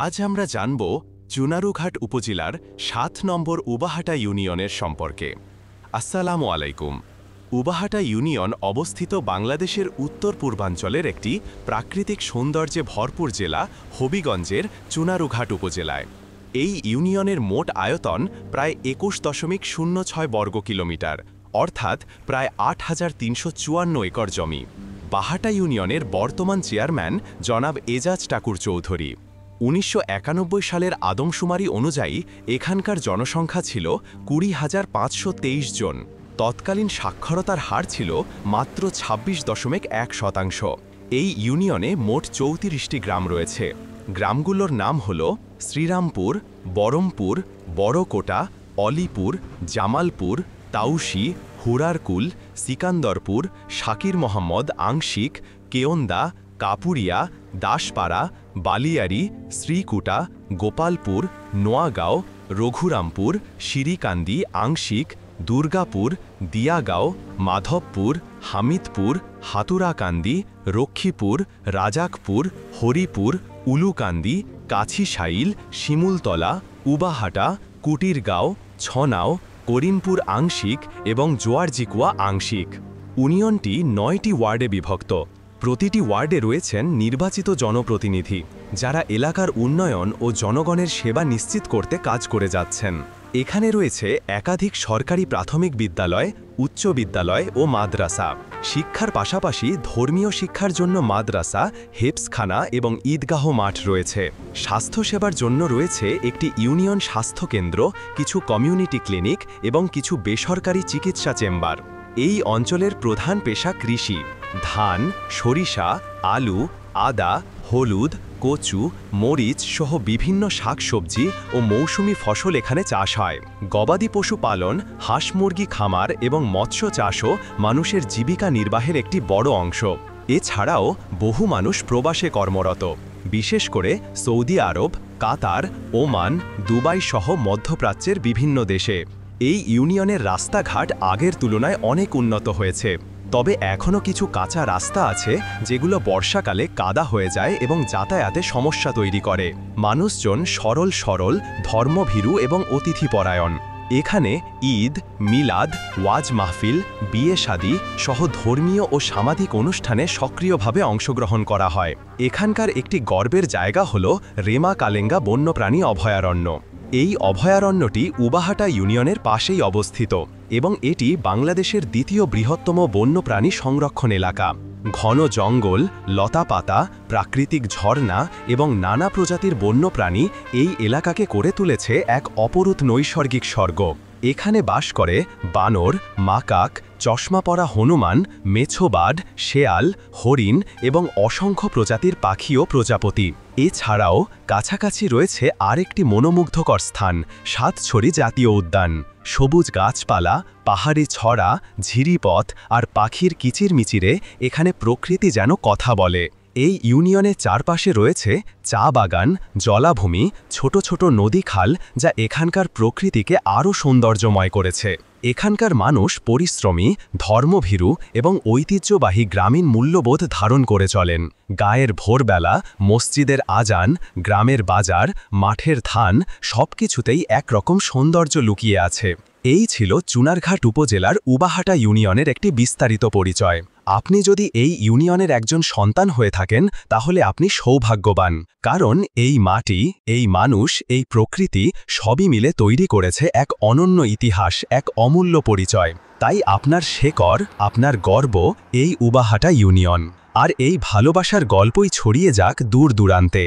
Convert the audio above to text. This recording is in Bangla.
আজ আমরা জানব চুনারুঘাট উপজেলার ৭ নম্বর উবাহাটা ইউনিয়নের সম্পর্কে। আসসালামু আলাইকুম। উবাহাটা ইউনিয়ন অবস্থিত বাংলাদেশের উত্তর পূর্বাঞ্চলের একটি প্রাকৃতিক সৌন্দর্যে ভরপুর জেলা হবিগঞ্জের চুনারুঘাট উপজেলায়। এই ইউনিয়নের মোট আয়তন প্রায় ২১.০৬ বর্গ কিলোমিটার, অর্থাৎ প্রায় ৮,৩৫৪ একর জমি। বাহাটা ইউনিয়নের বর্তমান চেয়ারম্যান জনাব এজাজ ঠাকুর চৌধুরী। ১৯৯১ সালের আদমশুমারি অনুযায়ী এখানকার জনসংখ্যা ছিল ২০,৫২৩ জন। তৎকালীন সাক্ষরতার হার ছিল মাত্র ২৬.১%। এই ইউনিয়নে মোট ৩৪টি গ্রাম রয়েছে। গ্রামগুলোর নাম হল শ্রীরামপুর, বরমপুর, বড়কোটা, অলিপুর, জামালপুর, তাউসী, হুরারকুল, সিকান্দরপুর, শাকির মোহাম্মদ আংশিক, কেওন্দা, কাপুরিয়া, দাসপাড়া, বালিয়ারি, শ্রীকুটা, গোপালপুর, নোয়াগাঁও, রঘুরামপুর, শিরিকান্দি আংশিক, দুর্গাপুর, দিয়াগাঁও, মাধবপুর, হামিদপুর, হাতুরাকান্দি, রক্ষীপুর, রাজাকপুর, হরিপুর, উলুকান্দি, কাছিসাইল, শিমুলতলা, উবাহাটা, কুটিরগাঁও, ছনাও, করিমপুর আংশিক এবং জোয়ারজিকুয়া আংশিক। ইউনিয়নটি ৯টি ওয়ার্ডে বিভক্ত। প্রতিটি ওয়ার্ডে রয়েছেন নির্বাচিত জনপ্রতিনিধি, যারা এলাকার উন্নয়ন ও জনগণের সেবা নিশ্চিত করতে কাজ করে যাচ্ছেন। এখানে রয়েছে একাধিক সরকারি প্রাথমিক বিদ্যালয়, উচ্চ বিদ্যালয় ও মাদ্রাসা। শিক্ষার পাশাপাশি ধর্মীয় শিক্ষার জন্য মাদ্রাসা, হেফজখানা এবং ঈদগাহ মাঠ রয়েছে। স্বাস্থ্যসেবার জন্য রয়েছে একটি ইউনিয়ন স্বাস্থ্য কেন্দ্র, কিছু কমিউনিটি ক্লিনিক এবং কিছু বেসরকারি চিকিৎসা চেম্বার। এই অঞ্চলের প্রধান পেশা কৃষি। ধান, সরিষা, আলু, আদা, হলুদ, কচু, মরিচ সহ বিভিন্ন শাকসবজি ও মৌসুমি ফসল এখানে চাষ হয়। গবাদি পশু পালন, হাঁস মুরগি খামার এবং মৎস্য চাষও মানুষের জীবিকা নির্বাহের একটি বড় অংশ। এছাড়াও বহু মানুষ প্রবাসে কর্মরত, বিশেষ করে সৌদি আরব, কাতার, ওমান, দুবাই সহ মধ্যপ্রাচ্যের বিভিন্ন দেশে। এই ইউনিয়নের রাস্তাঘাট আগের তুলনায় অনেক উন্নত হয়েছে, তবে এখনও কিছু কাঁচা রাস্তা আছে যেগুলো বর্ষাকালে কাদা হয়ে যায় এবং যাতায়াতে সমস্যা তৈরি করে। মানুষজন সরল, ধর্মভীরু এবং অতিথিপরায়ণ। এখানে ঈদ, মিলাদ, ওয়াজ মাহফিল, বিয়ে শাদী সহ ধর্মীয় ও সামাজিক অনুষ্ঠানে সক্রিয়ভাবে অংশগ্রহণ করা হয়। এখানকার একটি গর্বের জায়গা হল রেমা কালেঙ্গা বন্যপ্রাণী অভয়ারণ্য। এই অভয়ারণ্যটি উবাহাটা ইউনিয়নের পাশেই অবস্থিত এবং এটি বাংলাদেশের দ্বিতীয় বৃহত্তম বন্যপ্রাণী সংরক্ষণ এলাকা। ঘন জঙ্গল, লতাপাতা, প্রাকৃতিক ঝর্ণা এবং নানা প্রজাতির বন্যপ্রাণী এই এলাকাকে করে তুলেছে এক অপরূপ নৈসর্গিক স্বর্গ। এখানে বাস করে বানর, মাকাক, চশমা পরা হনুমান, মেছোবাড, শেয়াল, হরিণ এবং অসংখ্য প্রজাতির পাখি ও প্রজাপতি। এছাড়াও কাছাকাছি রয়েছে আরেকটি মনোমুগ্ধকর স্থান, সাতছড়ি জাতীয় উদ্যান। সবুজ গাছপালা, পাহাড়ি ছড়া, ঝিরিপথ আর পাখির কিচিরমিচিরে এখানে প্রকৃতি যেন কথা বলে। এই ইউনিয়নের চারপাশে রয়েছে চা বাগান, জলাভূমি, ছোট ছোট নদী খাল, যা এখানকার প্রকৃতিকে আরও সৌন্দর্যময় করেছে। এখানকার মানুষ পরিশ্রমী, ধর্মভীরু এবং ঐতিহ্যবাহী গ্রামীণ মূল্যবোধ ধারণ করে চলেন। গায়ের ভোরবেলা, মসজিদের আজান, গ্রামের বাজার, মাঠের ধান সবকিছুতেই একরকম সৌন্দর্য লুকিয়ে আছে। এই ছিল চুনারঘাট উপজেলার উবাহাটা ইউনিয়নের একটি বিস্তারিত পরিচয়। আপনি যদি এই ইউনিয়নের একজন সন্তান হয়ে থাকেন তাহলে আপনি সৌভাগ্যবান, কারণ এই মাটি, এই মানুষ, এই প্রকৃতি সবই মিলে তৈরি করেছে এক অনন্য ইতিহাস, এক অমূল্য পরিচয়। তাই আপনার শেকড়, আপনার গর্ব এই উবাহাটা ইউনিয়ন। আর এই ভালোবাসার গল্পই ছড়িয়ে যাক দূর দূরান্তে।